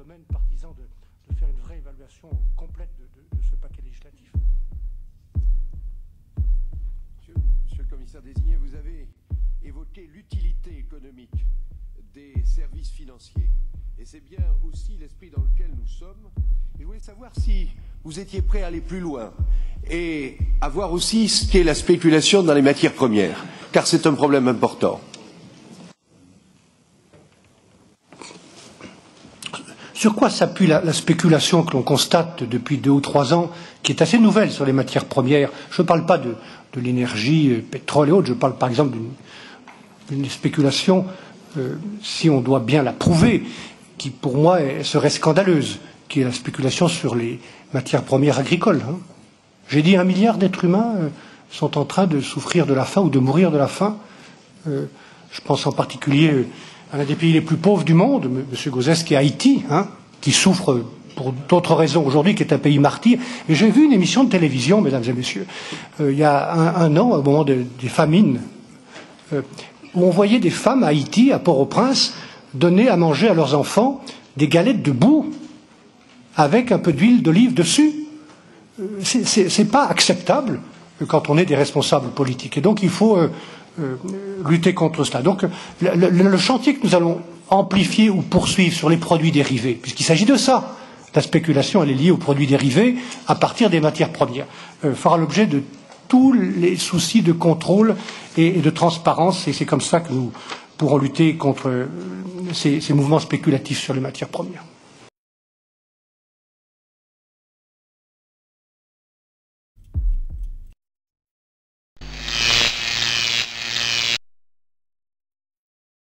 domaine partisan de faire une vraie évaluation complète de ce paquet législatif. Monsieur le commissaire désigné, vous avez évoqué l'utilité économique des services financiers. Et c'est bien aussi l'esprit dans lequel nous sommes. Et je voulais savoir si vous étiez prêt à aller plus loin et à voir aussi ce qu'est la spéculation dans les matières premières, car c'est un problème important. Sur quoi s'appuie la spéculation que l'on constate depuis 2 ou 3 ans, qui est assez nouvelle sur les matières premières? Je ne parle pas de l'énergie, pétrole et autres, je parle par exemple d'une spéculation, si on doit bien la prouver, qui pour moi serait scandaleuse, qui est la spéculation sur les matières premières agricoles. J'ai dit 1 milliard d'êtres humains sont en train de souffrir de la faim ou de mourir de la faim. Je pense en particulier à l'un des pays les plus pauvres du monde, M. Gauzès, qui est Haïti, qui souffre pour d'autres raisons aujourd'hui, qui est un pays martyr. Et j'ai vu une émission de télévision, mesdames et messieurs, il y a un an, au moment des famines, où on voyait des femmes à Haïti, à Port-au-Prince, donner à manger à leurs enfants des galettes de boue avec un peu d'huile d'olive dessus. C'est pas acceptable quand on est des responsables politiques. Et donc il faut lutter contre cela. Donc le chantier que nous allons amplifier ou poursuivre sur les produits dérivés, puisqu'il s'agit de ça, la spéculation elle est liée aux produits dérivés à partir des matières premières, fera l'objet de tous les soucis de contrôle et de transparence, et c'est comme ça que nous pourrons lutter contre ces mouvements spéculatifs sur les matières premières.